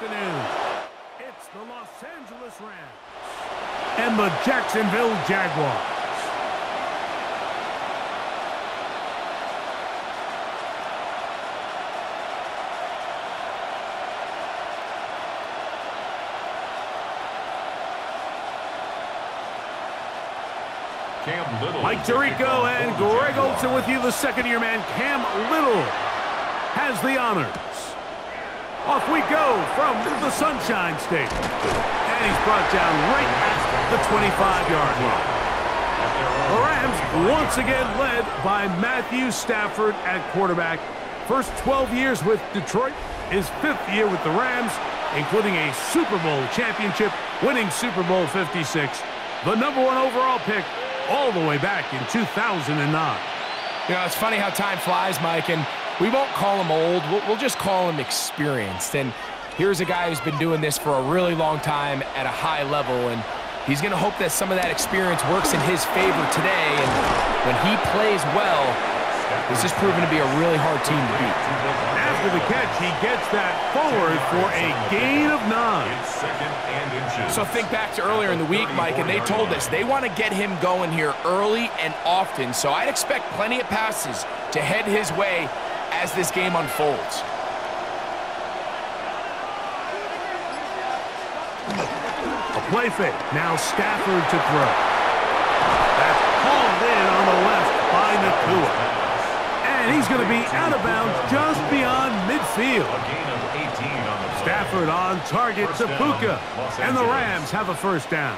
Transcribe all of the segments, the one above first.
afternoon. It's the Los Angeles Rams and the Jacksonville Jaguars. Mike Tirico and Greg Olsen with you. The second-year man, Cam Little, has the honors. Off we go from the Sunshine State. And he's brought down right at the 25-yard line. The Rams once again led by Matthew Stafford at quarterback. First 12 years with Detroit, his 5th year with the Rams, including a Super Bowl championship, winning Super Bowl 56. The #1 overall pick all the way back in 2009. You know, it's funny how time flies, Mike, and we won't call him old. We'll just call him experienced. And here's a guy who's been doing this for a really long time at a high level, and he's going to hope that some of that experience works in his favor today. And when he plays well, this is proven to be a really hard team to beat. After the catch, he gets that forward for a gain of 9. So think back to earlier in the week, Mike, and they told us they want to get him going here early and often. So I'd expect plenty of passes to head his way as this game unfolds. A play fake. Now Stafford to throw. That's hauled in on the left by Nakua. And he's going to be out of bounds just beyond midfield. Stafford on target to Puka. And the Rams have a first down.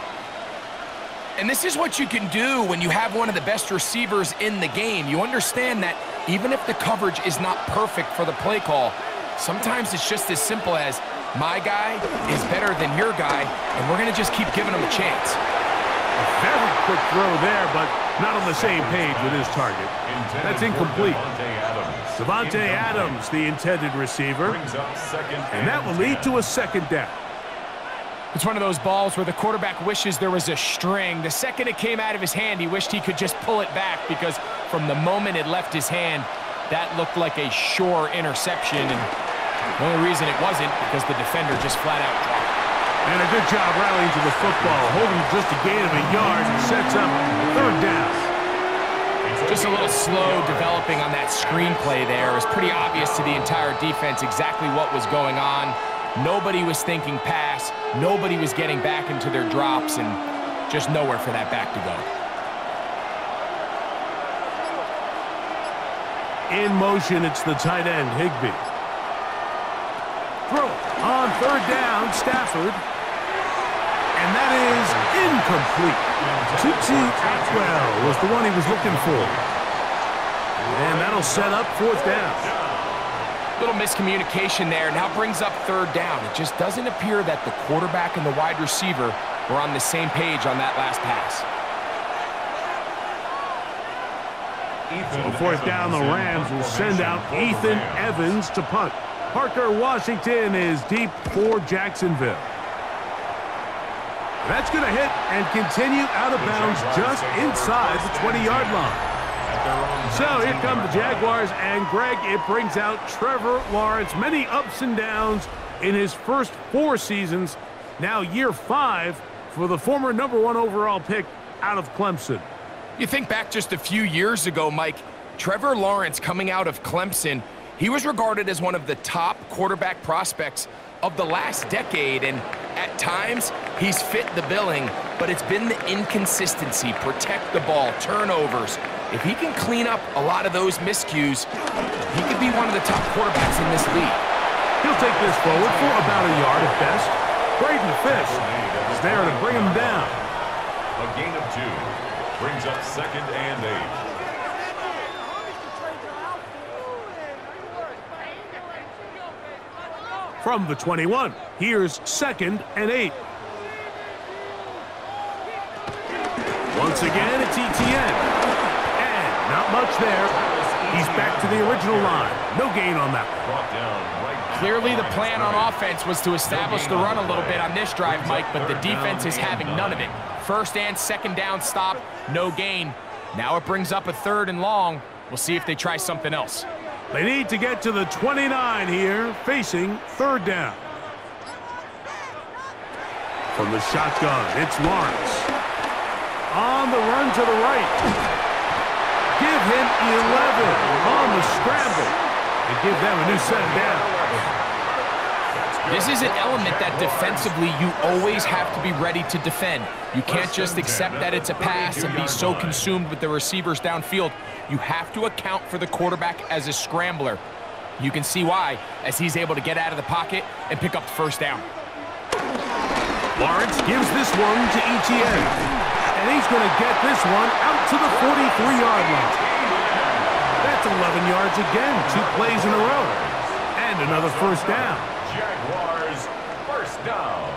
And this is what you can do when you have one of the best receivers in the game. You understand that even if the coverage is not perfect for the play call, sometimes it's just as simple as, my guy is better than your guy, and we're going to just keep giving him a chance. A very quick throw there, but not on the same page with his target. That's incomplete. Davante Adams, the intended receiver. And that will lead to a second down. It's one of those balls where the quarterback wishes there was a string. The second it came out of his hand, he wished he could just pull it back, because from the moment it left his hand, that looked like a sure interception. And the only reason it wasn't because the defender just flat out dropped it. And a good job rallying to the football, holding just a gain of a yard, and sets up third down. Just a little slow developing on that screenplay there. It was pretty obvious to the entire defense exactly what was going on. Nobody was thinking pass. Nobody was getting back into their drops, and just nowhere for that back to go. In motion, it's the tight end, Higbee. Throw on third down, Stafford. And that is incomplete. Tutu Atwell was the one he was looking for. And that'll set up fourth down. Little miscommunication there. Now brings up third down. It just doesn't appear that the quarterback and the wide receiver were on the same page on that last pass. So fourth down, the Rams will send out Ethan Evans to punt. Parker Washington is deep for Jacksonville. That's going to hit and continue out of bounds just inside the 20-yard line. So here come the Jaguars, and Greg, it brings out Trevor Lawrence. Many ups and downs in his first 4 seasons. Now year 5 for the former #1 overall pick out of Clemson. You think back just a few years ago, Mike, Trevor Lawrence coming out of Clemson, he was regarded as one of the top quarterback prospects of the last decade, and at times he's fit the billing, but it's been the inconsistency, protect the ball, turnovers. If he can clean up a lot of those miscues, he could be one of the top quarterbacks in this league. He'll take this forward for about a yard at best. Braden Fish is there to bring him down. A gain of 2 brings up 2nd and 8. From the 21, here's 2nd and 8. Once again, it's ETN. And not much there. He's back to the original line. No gain on that one. Clearly the plan on offense was to establish the run a little bit on this drive, Mike, but the defense is having none of it. First and second down stop, no gain. Now it brings up a 3rd and long. We'll see if they try something else. They need to get to the 29 here, facing 3rd down. From the shotgun, it's Lawrence. On the run to the right. Give him 11 on the scramble. And give them a new set down. This is an element that defensively you always have to be ready to defend. You can't just accept that it's a pass and be so consumed with the receivers downfield. You have to account for the quarterback as a scrambler. You can see why, as he's able to get out of the pocket and pick up the first down. Lawrence gives this one to Etienne. And he's going to get this one out to the 43-yard line. That's 11 yards again, 2 plays in a row. And another first down. Jaguars, first down.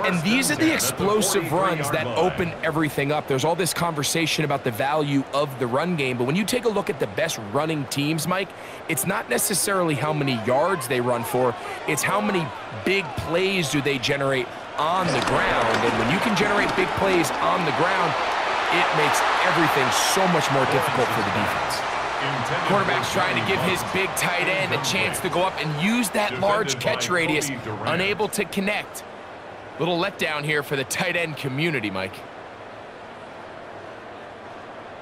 And these are the explosive runs that open everything up. There's all this conversation about the value of the run game, but when you take a look at the best running teams, Mike, it's not necessarily how many yards they run for, it's how many big plays do they generate on the ground. And when you can generate big plays on the ground, it makes everything so much more difficult for the defense. Quarterback's trying to give his big tight end a chance to go up and use that large catch radius, unable to connect. Little letdown here for the tight end community, Mike.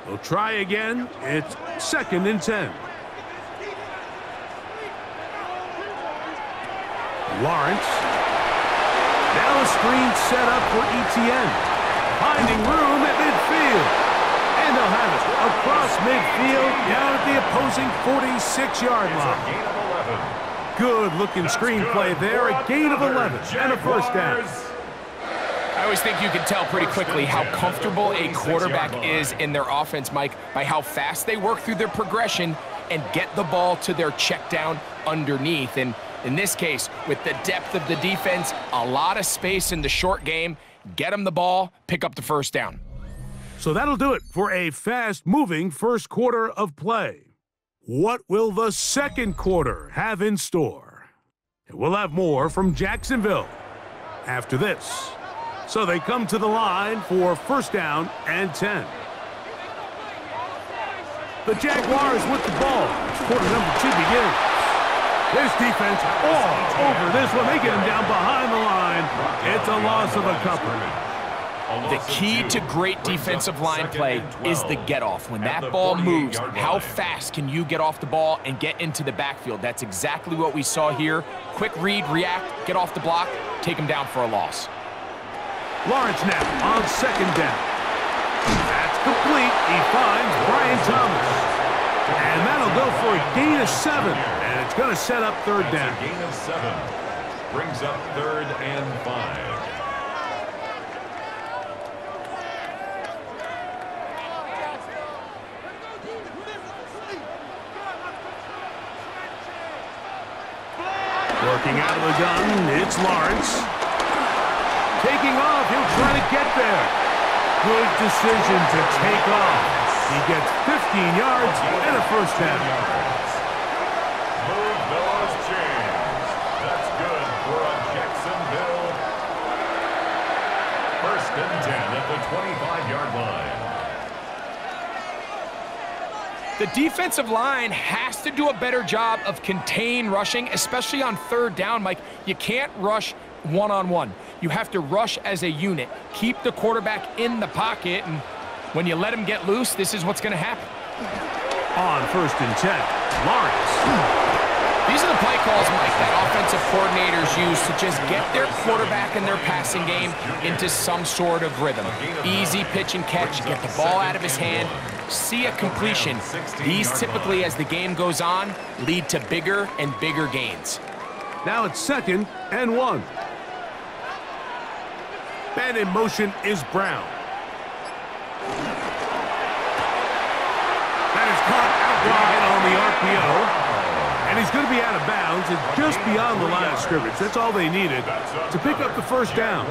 We'll try again. It's 2nd and 10. Lawrence. Now a screen set up for Etienne. Finding room at midfield. And they'll have it across midfield down at the opposing 46-yard line. Good-looking screenplay there. A gain of 11 and a first down. I always think you can tell pretty quickly how comfortable a quarterback is in their offense, Mike, by how fast they work through their progression and get the ball to their check down underneath. And in this case, with the depth of the defense, a lot of space in the short game, get them the ball, pick up the first down. So that'll do it for a fast-moving first quarter of play. What will the second quarter have in store? And we'll have more from Jacksonville after this. So they come to the line for first down and 10. The Jaguars with the ball. Quarter number 2 begins. This defense all over this one. They get him down behind the line. It's a loss of a couple. The key to great defensive line play is the get-off. When that ball moves, how fast can you get off the ball and get into the backfield? That's exactly what we saw here. Quick read, react, get off the block, take him down for a loss. Lawrence now on second down. That's complete. He finds Brian Thomas. And that'll go for a gain of 7. And it's going to set up third down. A gain of 7. Brings up 3rd and 5. Working out of the gun, it's Lawrence. Taking off, he'll try to get there. Good decision to take off. He gets 15 yards and a first down. Move those chains. That's good for a Jacksonville. 1st and 10 at the 25-yard line. The defensive line has to do a better job of contain rushing, especially on 3rd down, Mike. You can't rush one-on-one. You have to rush as a unit. Keep the quarterback in the pocket, and when you let him get loose, this is what's going to happen. On 1st and 10, Lawrence. These are the play calls, Mike, that offensive coordinators use to just get their quarterback and their passing game into some sort of rhythm. Easy pitch and catch, get the ball out of his hand, see a completion. These typically, as the game goes on, lead to bigger and bigger gains. Now it's 2nd and 1. And in motion is Brown. That is caught out wide on the RPO. And he's going to be out of bounds and just beyond the line of scrimmage. That's all they needed to pick up the first down.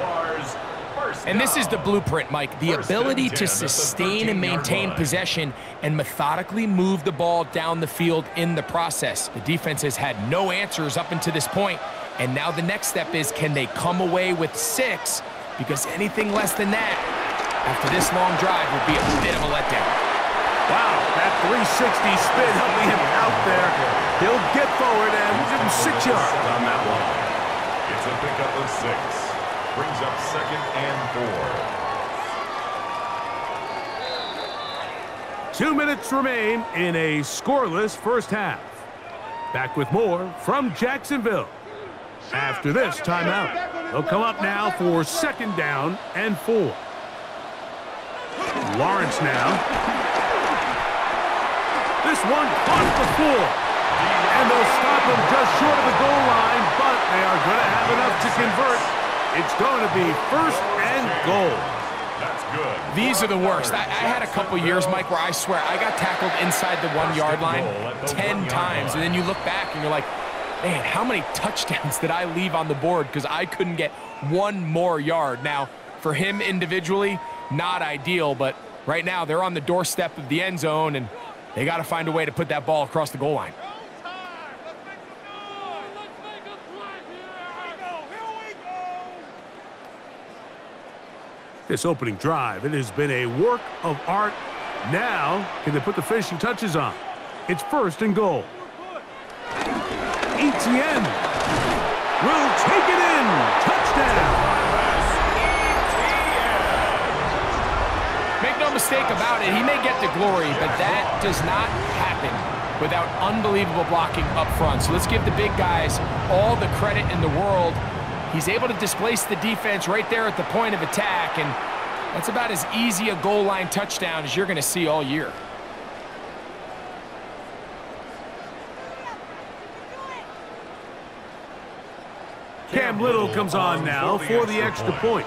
And this is the blueprint, Mike. The ability to sustain and maintain possession and methodically move the ball down the field in the process. The defense has had no answers up until this point. And now the next step is, can they come away with 6? Because anything less than that, after this long drive, will be a bit of a letdown. Wow, that 360 spin helping him out there. He'll get forward and we'll give him 6 yards on that one. It's a pickup of 6. Brings up 2nd and 4. 2 minutes remain in a scoreless first half. Back with more from Jacksonville. After this timeout, they'll come up now for 2nd down and 4. Lawrence now. This one caught the floor. And they'll stop him just short of the goal line, but they are going to have enough to convert. It's going to be 1st and goal. That's good. These are the worst. I had a couple years, Mike, where I swear I got tackled inside the 1-yard line 10 times, and then you look back and you're like, man, how many touchdowns did I leave on the board because I couldn't get one more yard? Now, for him individually, not ideal, but right now they're on the doorstep of the end zone, and they got to find a way to put that ball across the goal line. This opening drive, it has been a work of art. Now, can they put the finishing touches on? It's 1st and goal. Etienne will take it in. Touchdown. Make no mistake about it, he may get the glory, but that does not happen without unbelievable blocking up front. So let's give the big guys all the credit in the world. He's able to displace the defense right there at the point of attack, and that's about as easy a goal line touchdown as you're going to see all year. Cam Little comes on now for the extra point.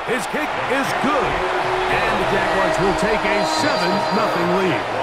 His kick is good, and the Jaguars will take a 7-0 lead.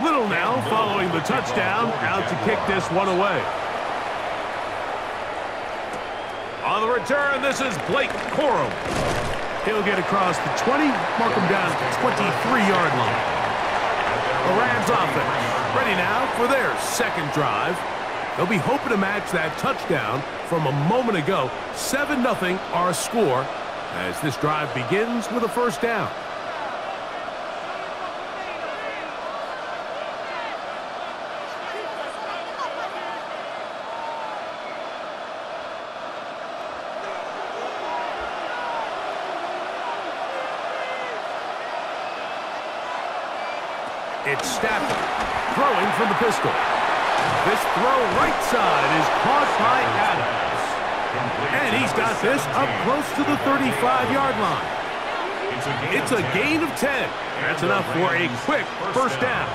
Little now following the touchdown, out to kick this one away. On the return, this is Blake Corum. He'll get across the 20, mark him down at the 23-yard line. The Rams offense ready now for their 2nd drive. They'll be hoping to match that touchdown from a moment ago. 7-0 our score as this drive begins with a 1st down. It's Stafford throwing from the pistol. This throw right side is caught by Adams. And he's got this up close to the 35-yard line. It's a gain of 10. That's enough for a quick 1st down.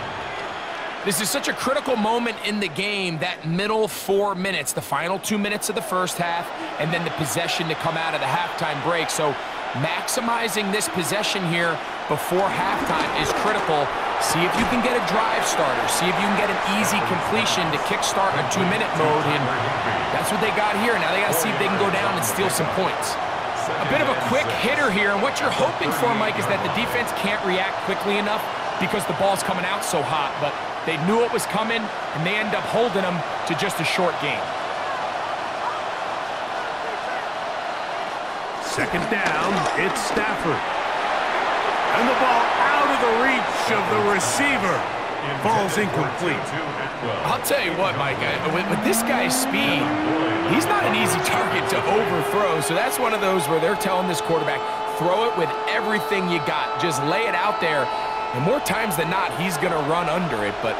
This is such a critical moment in the game, that middle 4 minutes, the final 2 minutes of the first half, and then the possession to come out of the halftime break. So maximizing this possession here before halftime is critical. See if you can get a drive starter. See if you can get an easy completion to kickstart a 2-minute mode. And that's what they got here. Now they got to see if they can go down and steal some points. A bit of a quick hitter here. And what you're hoping for, Mike, is that the defense can't react quickly enough because the ball's coming out so hot. But they knew it was coming, and they end up holding them to just a short game. 2nd down, it's Stafford. And the ball out of the reach of the receiver. Ball's incomplete. I'll tell you what, Mike, with this guy's speed, he's not an easy target to overthrow. So that's one of those where they're telling this quarterback, throw it with everything you got. Just lay it out there. And more times than not, he's going to run under it. But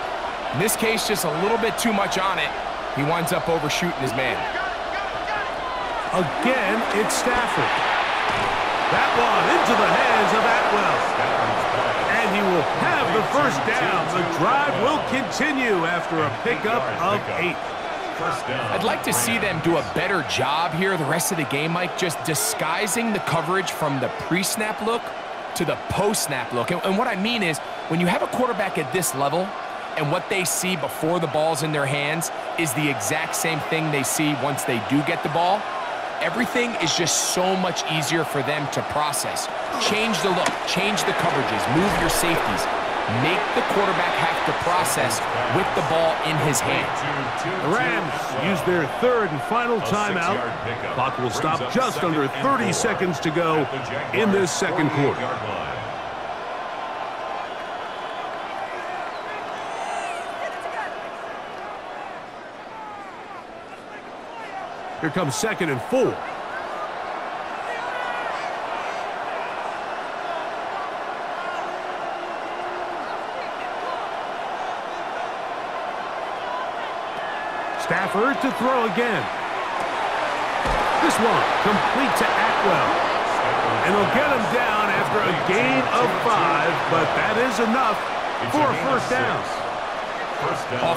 in this case, just a little bit too much on it. He winds up overshooting his man. Again, it's Stafford. That one into the hands of Atwell. And he will have the 1st down. The drive will continue after a pickup of 8. I'd like to see them do a better job here the rest of the game, Mike, just disguising the coverage from the pre-snap look to the post-snap look. And what I mean is, when you have a quarterback at this level, and what they see before the ball's in their hands is the exact same thing they see once they do get the ball, everything is just so much easier for them to process. Change the look, change the coverages, move your safeties. Make the quarterback have to process with the ball in his hand. The Rams use their third and final timeout. Clock will stop just under 30 seconds to go in this second quarter. Here comes 2nd and 4. Stafford to throw again. This one complete to Atwell. And they'll get him down after a gain of 5, but that is enough for a first down.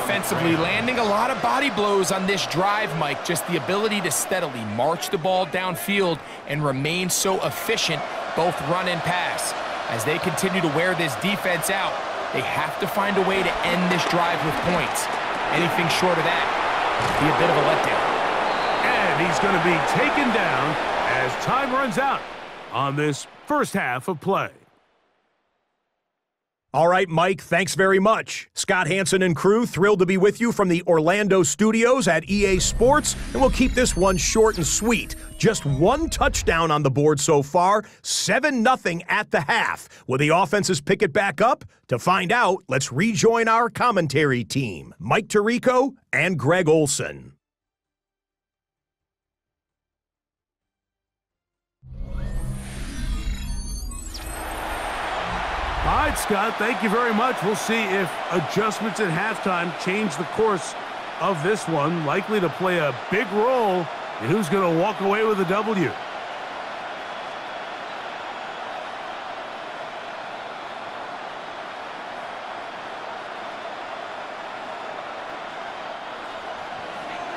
Offensively, landing a lot of body blows on this drive, Mike. Just the ability to steadily march the ball downfield and remain so efficient, both run and pass. As they continue to wear this defense out, they have to find a way to end this drive with points. Anything short of that be a bit of a letdown. And he's going to be taken down as time runs out on this first half of play. All right, Mike, thanks very much. Scott Hansen and crew, thrilled to be with you from the Orlando studios at EA Sports, and we'll keep this one short and sweet. Just one touchdown on the board so far, 7-0 at the half. Will the offenses pick it back up? To find out, let's rejoin our commentary team, Mike Tirico and Greg Olson. All right, Scott, thank you very much. We'll see if adjustments at halftime change the course of this one. Likely to play a big role in who's going to walk away with a W.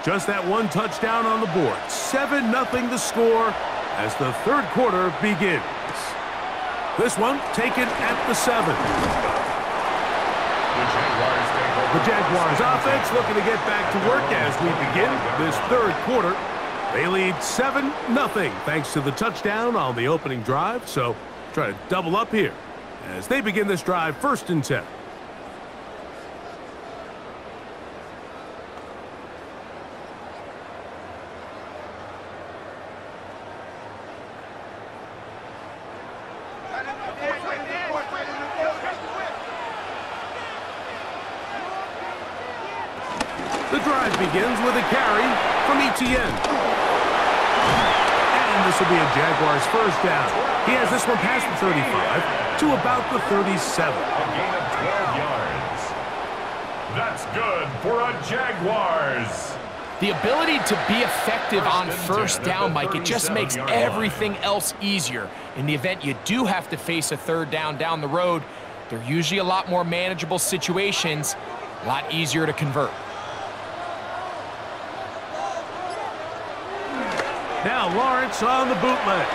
Just that one touchdown on the board. 7-0 the score as the third quarter begins. This one taken at the 7. The Jaguars offense looking to get back to work as we begin this third quarter. They lead 7-0 thanks to the touchdown on the opening drive. So try to double up here as they begin this drive 1st and 10. Begins with a carry from Etienne. And this will be a Jaguars first down. He has this one past the 35 to about the 37. A gain of 12 yards. That's good for a Jaguars. The ability to be effective on first down, Mike, it just makes everything else easier. In the event you do have to face a third down the road, they're usually a lot more manageable situations, a lot easier to convert. Now Lawrence on the bootleg.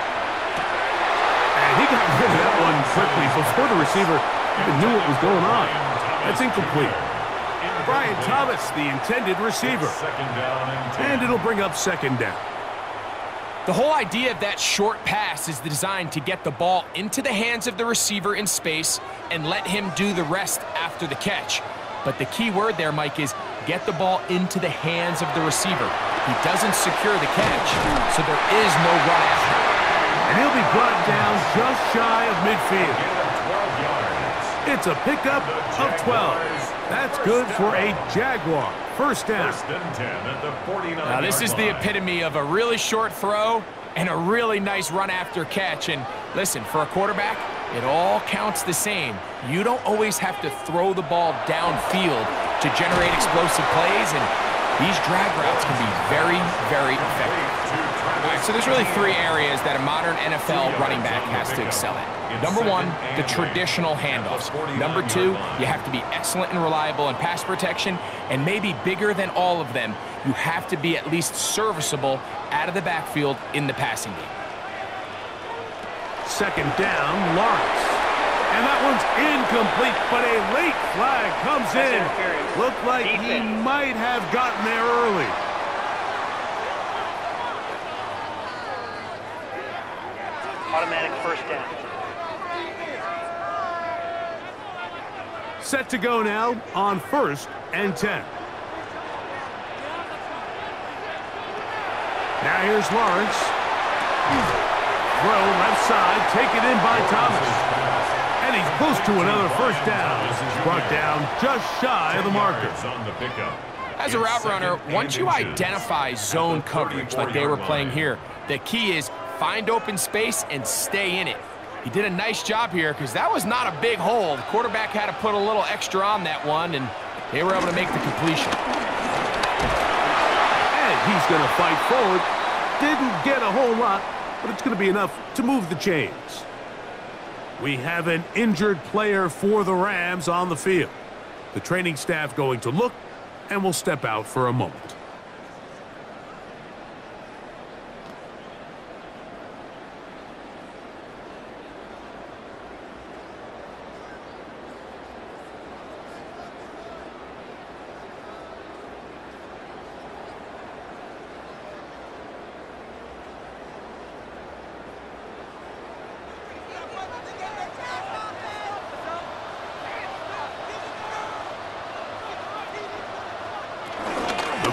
And he got rid of that one quickly before the receiver even knew what was going on. That's incomplete. Brian Thomas, the intended receiver. And it'll bring up 2nd down. The whole idea of that short pass is designed to get the ball into the hands of the receiver in space and let him do the rest after the catch. But the key word there, Mike, is get the ball into the hands of the receiver. He doesn't secure the catch, so there is no run after. And he'll be brought down just shy of midfield. It's a pickup of 12. That's good for a Jaguar. First down. Now this is the epitome of a really short throw and a really nice run after catch. And listen, for a quarterback, it all counts the same. You don't always have to throw the ball downfield to generate explosive plays, and these drag routes can be very, very effective. All right, so there's really 3 areas that a modern NFL running back has to excel at. Number 1, the traditional handoffs. Number 2, you have to be excellent and reliable in pass protection, and maybe bigger than all of them, you have to be at least serviceable out of the backfield in the passing game. 2nd down, Lawrence. And that one's incomplete, but a late flag comes in. Looked like he might have gotten there early. Automatic first down. Set to go now on 1st and 10. Now here's Lawrence. Throw left side, taken in by Thomas. And he's close to another first down. Brought down just shy of the marker. As a route runner, once you identify zone coverage like they were playing here, the key is find open space and stay in it. He did a nice job here because that was not a big hole. The quarterback had to put a little extra on that one, and they were able to make the completion. And he's going to fight forward. Didn't get a whole lot, but it's going to be enough to move the chains. We have an injured player for the Rams on the field. The training staff going to look and will step out for a moment.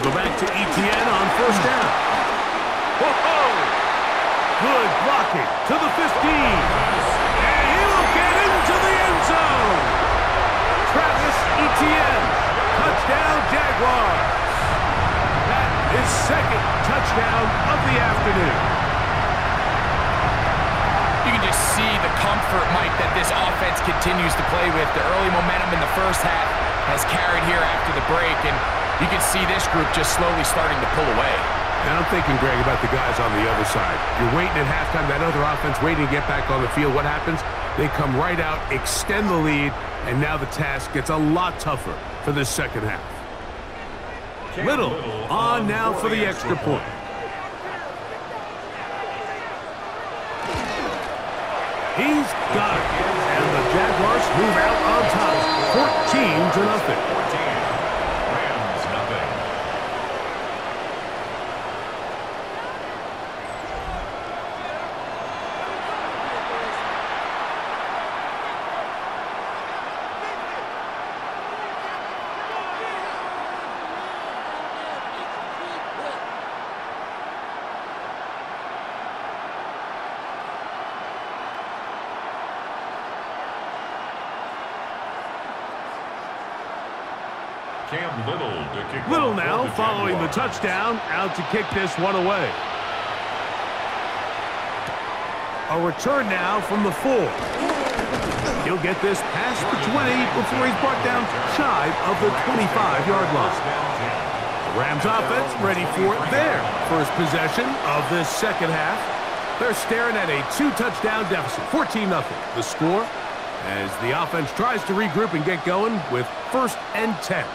Go back to Etienne on first down. Whoa! Good blocking to the 15. And he will get into the end zone. Travis Etienne. Touchdown, Jaguars. That is second touchdown of the afternoon. You can just see the comfort, Mike, that this offense continues to play with. The early momentum in the first half has carried here after the break, and you can see this group just slowly starting to pull away. And I'm thinking, Greg, about the guys on the other side. You're waiting at halftime, that other offense waiting to get back on the field. What happens? They come right out, extend the lead, and now the task gets a lot tougher for this second half. Little on now for the extra point. He's got it. And the Jaguars move out on top, 14-0. Little now following the touchdown, out to kick this one away. A return now from the 4. He'll get this past the 20 before he's brought down shy of the 25-yard line. The Rams offense ready for their first possession of this second half. They're staring at a 2-touchdown deficit, 14-0. The score as the offense tries to regroup and get going with 1st and 10.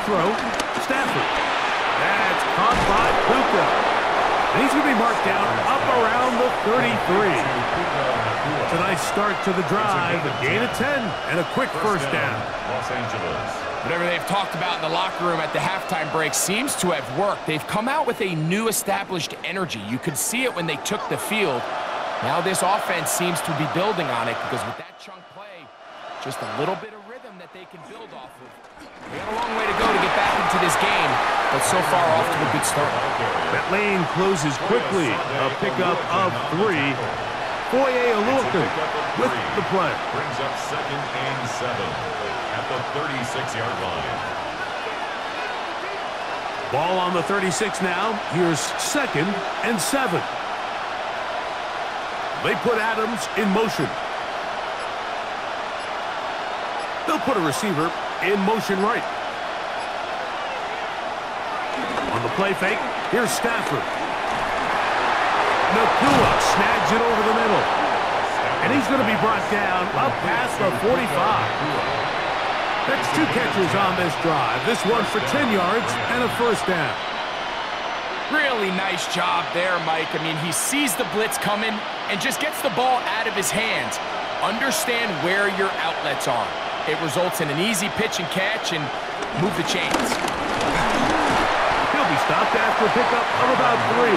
Throw, Stafford. That's caught by Puka. And he's going to be marked down up around the 33. It's a nice start to the drive, a gain of 10, and a quick first down. Los Angeles. Whatever they've talked about in the locker room at the halftime break seems to have worked. They've come out with a new established energy. You could see it when they took the field. Now this offense seems to be building on it because with that chunk play, just a little bit of rhythm that they can build off of. They got a long way to go to get back into this game, but so far off to a good start. That lane closes quickly. A pickup of 3. Foye Oluokun with the play. Brings up 2nd and 7 at the 36-yard line. Ball on the 36 now. Here's 2nd and 7. They put Adams in motion. They'll put a receiver in motion right. On the play fake, here's Stafford. Nakua snags it over the middle. And he's going to be brought down up past the 45. That's 2 catches on this drive. This one for 10 yards and a first down. Really nice job there, Mike. I mean, he sees the blitz coming and just gets the ball out of his hands. Understand where your outlets are. It results in an easy pitch and catch and move the chains. He'll be stopped after a pickup of about 3.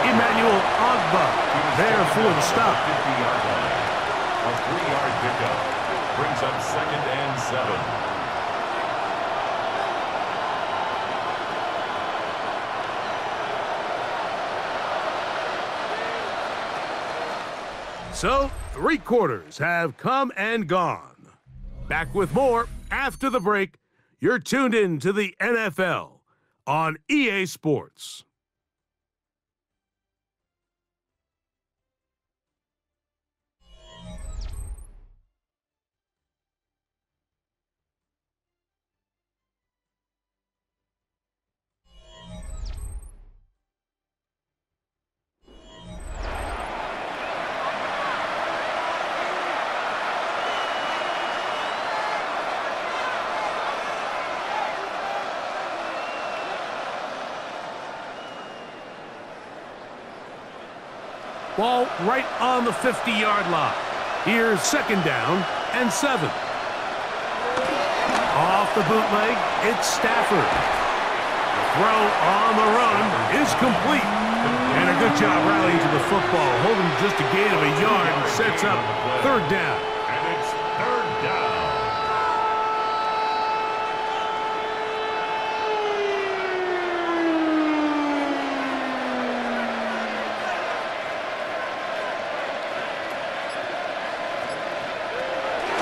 Emmanuel Ogba there for the stop. 50-yard line. A 3-yard pickup brings up 2nd and 7. So, 3 quarters have come and gone. Back with more after the break. You're tuned in to the NFL on EA Sports. Ball right on the 50-yard line. Here's 2nd down and 7. Off the bootleg, it's Stafford. The throw on the run is complete. And a good job rallying to the football, holding just a gain of a yard and sets up 3rd down. And it's 3rd down.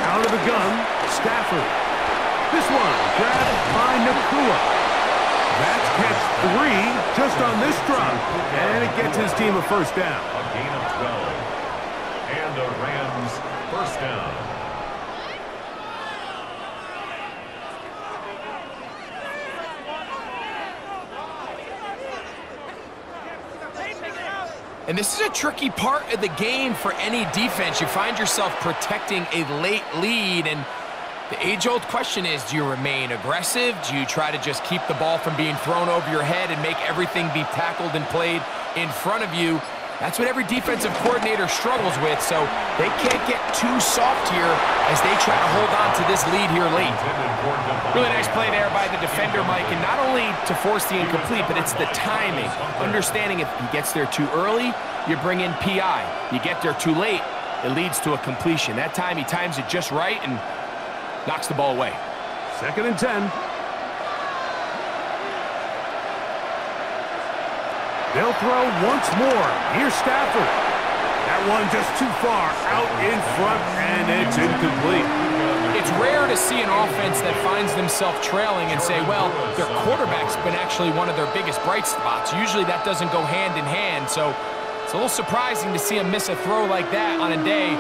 Out of the gun, Stafford. This one grabbed by Nakua. That's catch 3 just on this drop. And it gets his team a first down. A gain of 12. And the Rams first down. And this is a tricky part of the game for any defense. You find yourself protecting a late lead, and the age-old question is, do you remain aggressive? Do you try to just keep the ball from being thrown over your head and make everything be tackled and played in front of you? That's what every defensive coordinator struggles with, so they can't get too soft here as they try to hold on to this lead here late. Really nice play there by the defender, Mike, and not only to force the incomplete, but it's the timing. Understanding if he gets there too early, you bring in PI. You get there too late, it leads to a completion. That time he times it just right and knocks the ball away. 2nd and 10. They'll throw once more. Here's Stafford. That one just too far out in front, and it's incomplete. It's rare to see an offense that finds themselves trailing and say, well, their quarterback's been actually one of their biggest bright spots. Usually that doesn't go hand in hand, so it's a little surprising to see him miss a throw like that on a day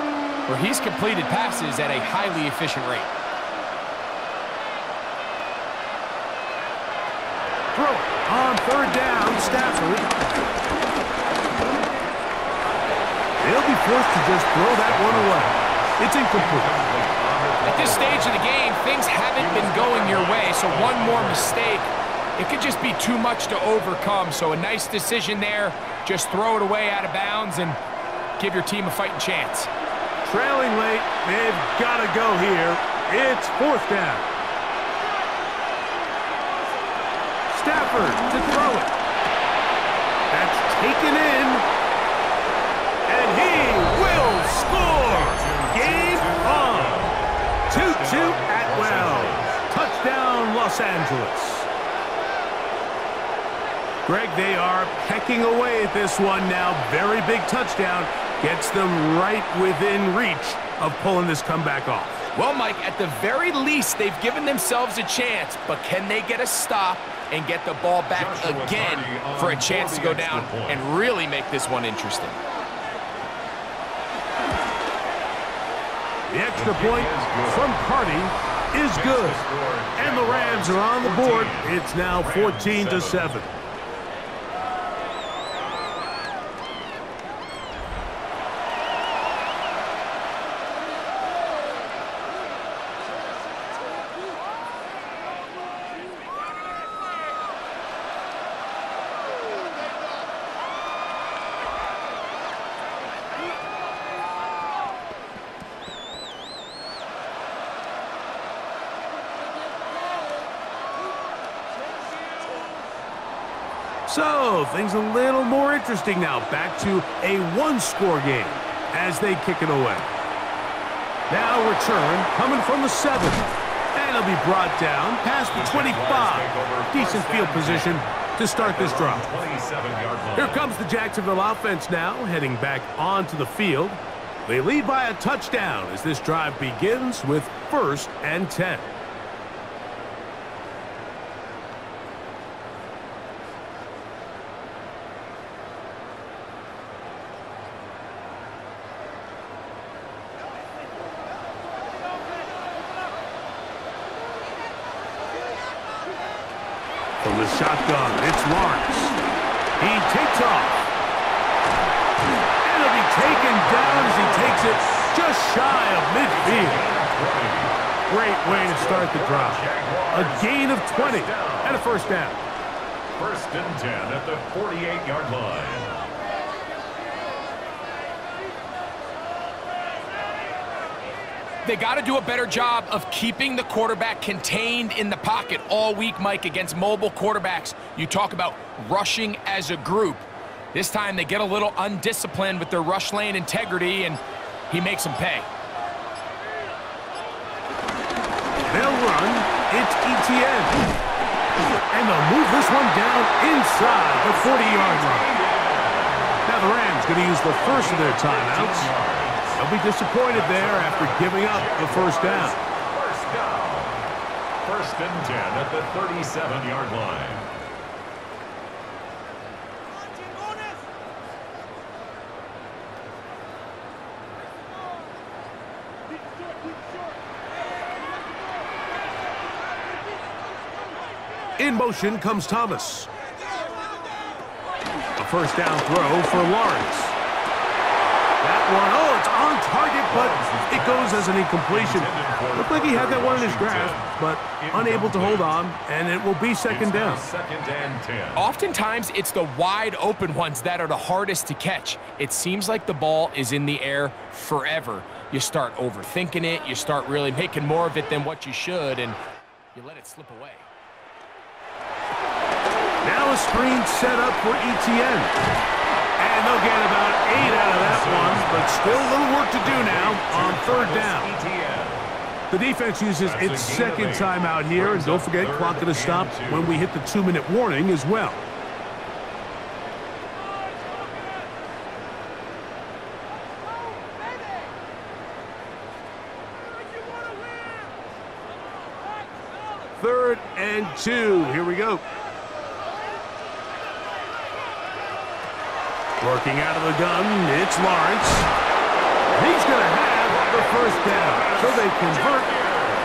where he's completed passes at a highly efficient rate. Throw on 3rd down, Stafford. They'll be forced to just throw that one away. It's incomplete. At this stage of the game, things haven't been going your way, so one more mistake, it could just be too much to overcome. So a nice decision there. Just throw it away out of bounds and give your team a fighting chance. Trailing late, they've got to go here. It's 4th down. Stafford to throw it. That's taken in. And he will score. Game on. 2-2 Atwell. Touchdown, Los Angeles. Greg, they are pecking away at this one now. Very big touchdown. Gets them right within reach of pulling this comeback off. Well, Mike, at the very least, they've given themselves a chance, but can they get a stop and get the ball back again for a chance to go down and really make this one interesting? The extra point from Carty is good. And the Rams are on the board. It's now 14-7. So, things a little more interesting now. Back to a one-score game as they kick it away. Now return coming from the 7. And it'll be brought down past the 25. Decent field position to start this drive. Here comes the Jacksonville offense now, heading back onto the field. They lead by a touchdown as this drive begins with 1st and 10. From the shotgun, it's Lawrence. He takes off. And it'll be taken down as he takes it just shy of midfield. Great way to start the drive. A gain of 20 and a 1st down. 1st and 10 at the 48-yard line. They got to do a better job of keeping the quarterback contained in the pocket all week, Mike, against mobile quarterbacks. You talk about rushing as a group. This time they get a little undisciplined with their rush lane integrity, and he makes them pay. They'll run. It's Etienne. And they'll move this one down inside the 40-yard line. Now the Rams going to use the first of their timeouts. They'll be disappointed there after giving up the 1st down. 1st down. 1st and 10 at the 37-yard line. In motion comes Thomas. A 1st down throw for Lawrence. That one, oh, it's on target, but it goes as an incompletion. Looked like he had that one in his grasp, but unable to hold on, and it will be 2nd down. 2nd and 10. Oftentimes, it's the wide open ones that are the hardest to catch. It seems like the ball is in the air forever. You start overthinking it, you start really making more of it than what you should, and you let it slip away. Now a screen set up for Etienne. And they'll get about 8 out of that one, but still a little work to do now on 3rd down. The defense uses its 2nd timeout here, and don't forget, clock going to stop when we hit the 2-minute warning as well. Third and 2. Here we go. Working out of the gun, it's Lawrence. He's going to have the 1st down. So they convert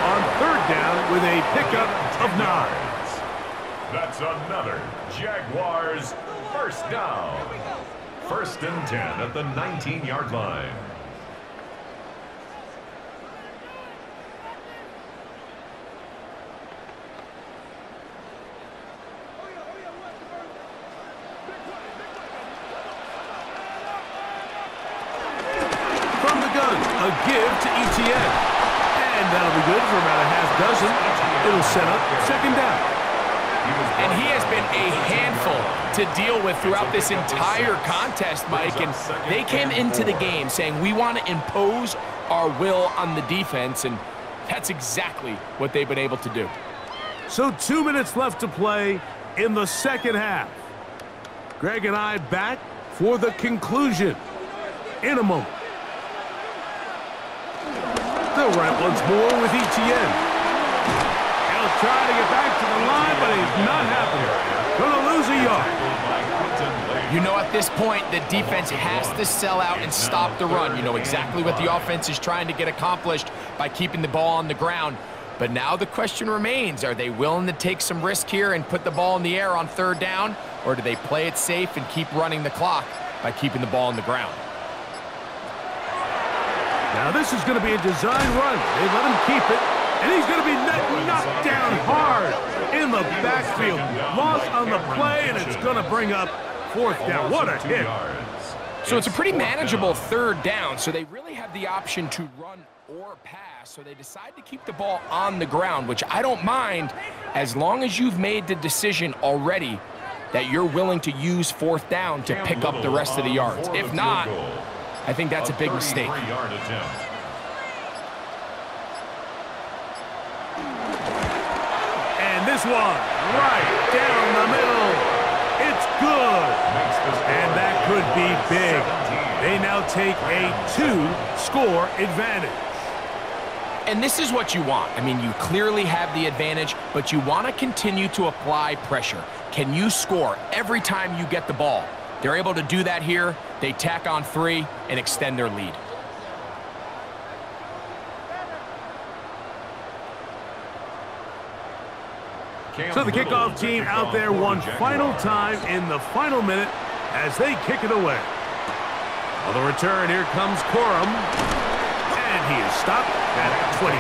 on 3rd down with a pickup of 9. That's another Jaguars 1st down. 1st and 10 at the 19-yard line. A give to Etienne. And that'll be good for about a half dozen. It'll set up 2nd down. And he has been a handful to deal with throughout this entire contest, Mike. And they came into the game saying, we want to impose our will on the defense. And that's exactly what they've been able to do. So 2 minutes left to play in the 2nd half. Greg and I back for the conclusion in a moment. They'll run it once more with Etienne. He'll try to get back to the line, but he's not happening. Going to lose a yard. You know, at this point, the defense has to sell out and stop the run. You know exactly what the offense is trying to get accomplished by keeping the ball on the ground. But now the question remains, are they willing to take some risk here and put the ball in the air on 3rd down, or do they play it safe and keep running the clock by keeping the ball on the ground? Now this is going to be a design run. They let him keep it, and he's going to be knocked down hard in the backfield. Loss on the play, and it's going to bring up 4th down. What a hit. So it's a pretty manageable 3rd down, so they really have the option to run or pass, so they decide to keep the ball on the ground, which I don't mind as long as you've made the decision already that you're willing to use fourth down to pick up the rest of the yards. If not, I think that's a big mistake. And this one, right down the middle. It's good. And that could be big. They now take a 2-score advantage. And this is what you want. I mean, you clearly have the advantage, but you want to continue to apply pressure. Can you score every time you get the ball? They're able to do that here. They tack on 3 and extend their lead. So the kickoff team out there one final time in the final minute as they kick it away. On the return, here comes Corum. And he is stopped at 25.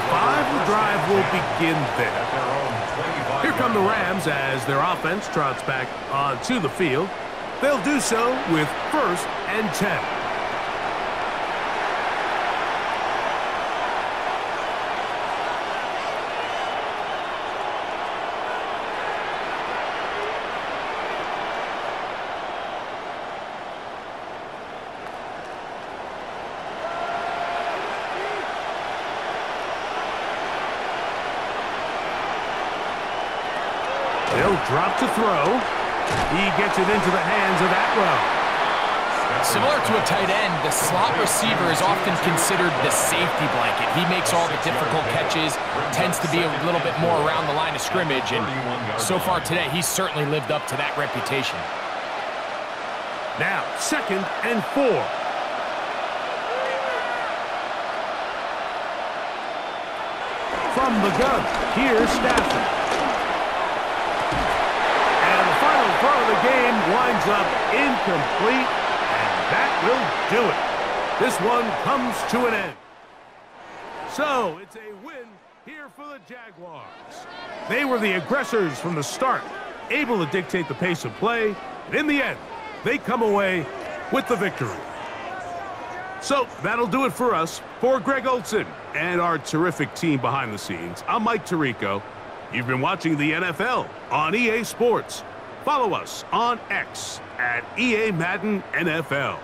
The drive will begin there. Here come the Rams as their offense trots back onto the field. They'll do so with 1st and 10. They'll drop to throw. He gets it into the hands of Atwell. Similar to a tight end, the slot receiver is often considered the safety blanket. He makes all the difficult catches, tends to be a little bit more around the line of scrimmage, and so far today, he's certainly lived up to that reputation. Now, 2nd and 4. From the gun, here's Stafford. Throw of the game winds up incomplete, and that will do it. This one comes to an end. So it's a win here for the Jaguars. They were the aggressors from the start, able to dictate the pace of play, and in the end, they come away with the victory. So that'll do it for us. For Greg Olson and our terrific team behind the scenes, I'm Mike Tirico. You've been watching the NFL on EA Sports. Follow us on X at EA Madden NFL.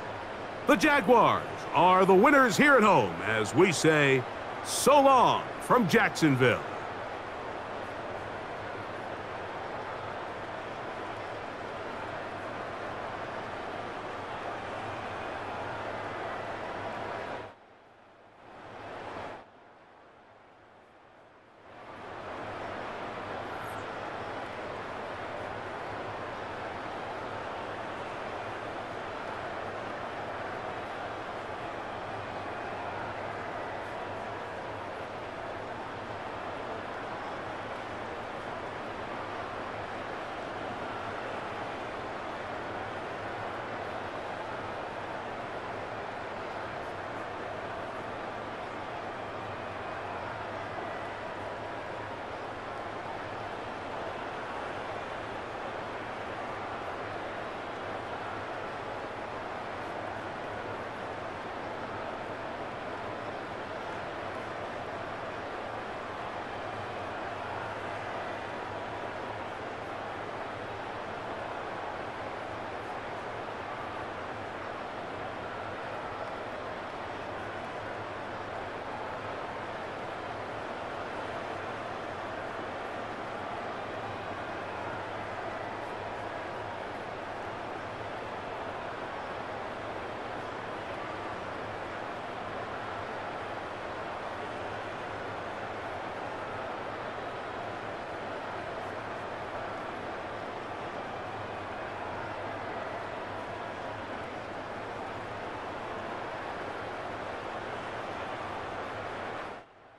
The Jaguars are the winners here at home as we say so long from Jacksonville.